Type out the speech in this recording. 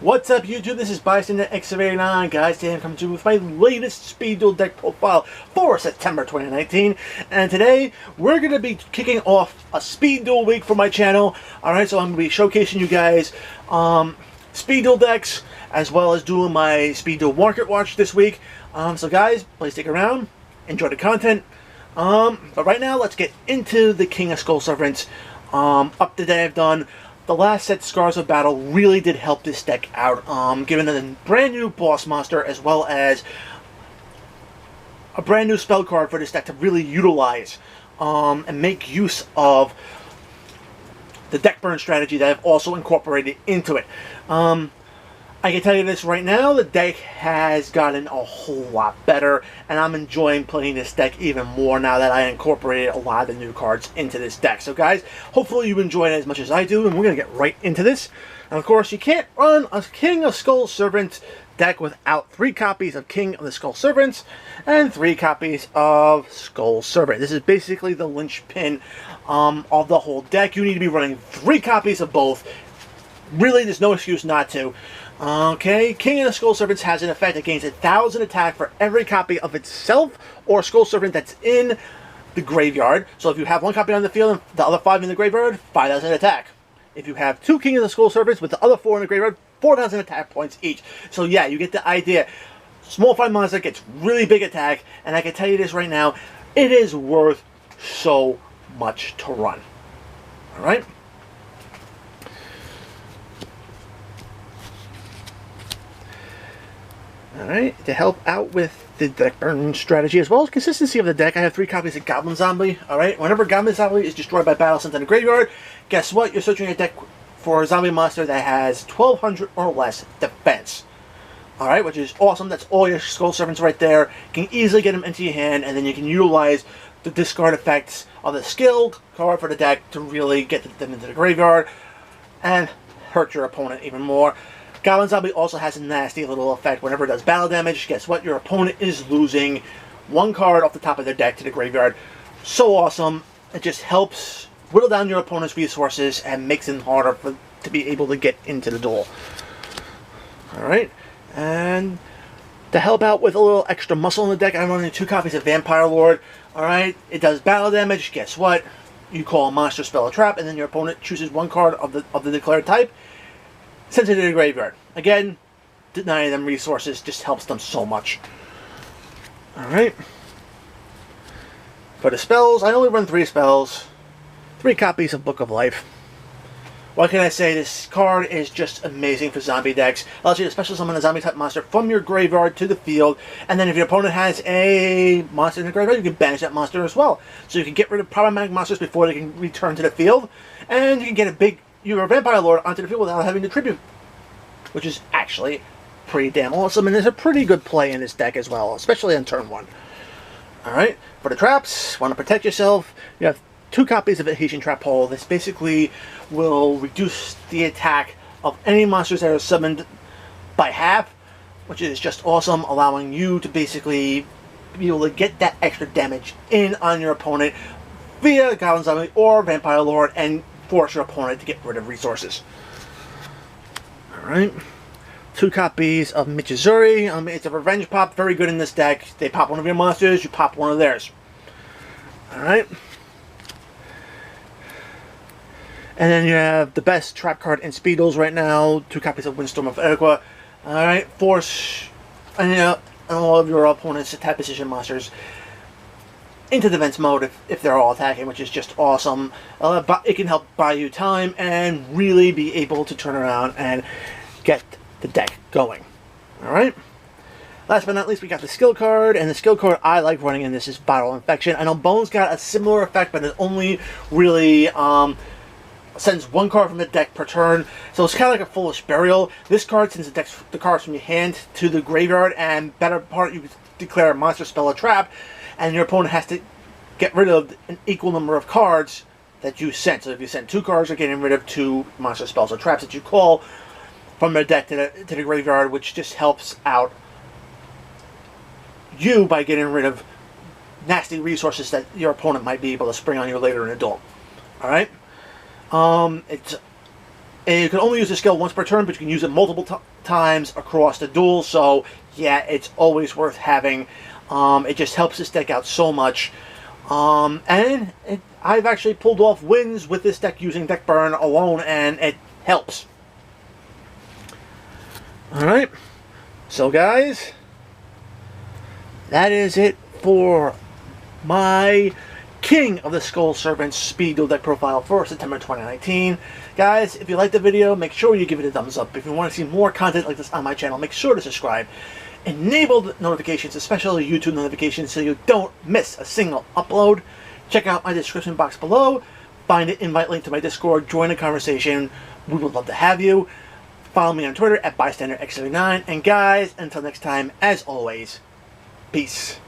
What's up, YouTube? This is Bystander X89, guys. Today I'm coming to you with my latest Speed Duel deck profile for September 2019. And today we're going to be kicking off a Speed Duel week for my channel. Alright, so I'm going to be showcasing you guys Speed Duel decks, as well as doing my Speed Duel Market Watch this week. So guys, please stick around, enjoy the content. But right now, let's get into the King of Skull Servants update that I've done. The last set, Scars of Battle, really did help this deck out, giving it a brand new boss monster as well as a brand new spell card for this deck to really utilize and make use of the deck burn strategy that I've also incorporated into it. I can tell you this right now, the deck has gotten a whole lot better, and I'm enjoying playing this deck even more now that I incorporated a lot of the new cards into this deck. So guys, hopefully you enjoy it as much as I do, and we're going to get right into this. And of course, you can't run a King of Skull Servants deck without 3 copies of King of the Skull Servants and 3 copies of Skull Servant. This is basically the linchpin of the whole deck. You need to be running 3 copies of both. Really, there's no excuse not to. Okay, King of the Skull Servants has an effect that gains 1,000 attack for every copy of itself or Skull Servant that's in the graveyard. So if you have 1 copy on the field and the other 5 in the graveyard, 5,000 attack. If you have 2 King of the Skull Servants with the other 4 in the graveyard, 4,000 attack points each. So yeah, you get the idea. Small fight monster gets really big attack, and I can tell you this right now, it is worth so much to run. Alright? Alright, to help out with the deck burn strategy as well as consistency of the deck, I have 3 copies of Goblin Zombie. Alright, whenever Goblin Zombie is destroyed by battle sent in the graveyard, guess what? You're searching your deck for a zombie monster that has 1,200 or less defense. Alright, which is awesome. That's all your Skull Servants right there. You can easily get them into your hand, and then you can utilize the discard effects of the skill card for the deck to really get them into the graveyard and hurt your opponent even more. Goblin Zombie also has a nasty little effect. Whenever it does battle damage, guess what? Your opponent is losing 1 card off the top of their deck to the graveyard. So awesome. It just helps whittle down your opponent's resources and makes it harder to be able to get into the duel. Alright. And to help out with a little extra muscle in the deck, I'm running 2 copies of Vampire Lord. Alright. It does battle damage. Guess what? You call a monster, spell, a trap, and then your opponent chooses 1 card of the declared type, sends it to the graveyard. Again, denying them resources just helps them so much. Alright. For the spells, I only run 3 spells. 3 copies of Book of Life. What can I say? This card is just amazing for zombie decks. Allows you to special summon a zombie type monster from your graveyard to the field. And then if your opponent has a monster in the graveyard, you can banish that monster as well. So you can get rid of problematic monsters before they can return to the field. And you can get your Vampire Lord onto the field without having to tribute, which is actually pretty damn awesome, and there's a pretty good play in this deck as well, especially on turn 1. Alright, for the traps, want to protect yourself, you have 2 copies of Adhesion Trap Hole. This basically will reduce the attack of any monsters that are summoned by half, which is just awesome, allowing you to basically be able to get that extra damage in on your opponent via Goblin Zombie or Vampire Lord and force your opponent to get rid of resources. Alright. 2 copies of Michizuri. It's a revenge pop, very good in this deck. They pop one of your monsters, you pop one of theirs. Alright. And then you have the best trap card in Speed Duels right now, 2 copies of Windstorm of Equa. Alright, force all of your opponent's attack position monsters into defense mode if they're all attacking, which is just awesome. But it can help buy you time and really be able to turn around and get the deck going. Alright? Last but not least, we got the skill card, and the skill card I like running in this is Viral Infection. I know Bones got a similar effect, but it only really sends 1 card from the deck per turn, so it's kind of like a Foolish Burial. This card sends the cards from your hand to the graveyard, and better part, you declare a monster, spell, or trap, and your opponent has to get rid of an equal number of cards that you sent. So if you send 2 cards, you're getting rid of 2 monster, spells, or traps that you call from their deck to the graveyard, which just helps out you by getting rid of nasty resources that your opponent might be able to spring on you later in a duel. Alright? It's And you can only use the skill once per turn, but you can use it multiple times across the duel. So yeah, it's always worth having. It just helps this deck out so much. I've actually pulled off wins with this deck using deck burn alone, and it helps. Alright, so guys, that is it for my King of the Skull Serpents Speed Duel deck profile for September 2019. Guys, if you liked the video, make sure you give it a thumbs up. If you want to see more content like this on my channel, make sure to subscribe. Enable the notifications, especially YouTube notifications, so you don't miss a single upload. Check out my description box below. Find an invite link to my Discord. Join the conversation. We would love to have you. Follow me on Twitter at BystanderX79. And guys, until next time, as always, peace.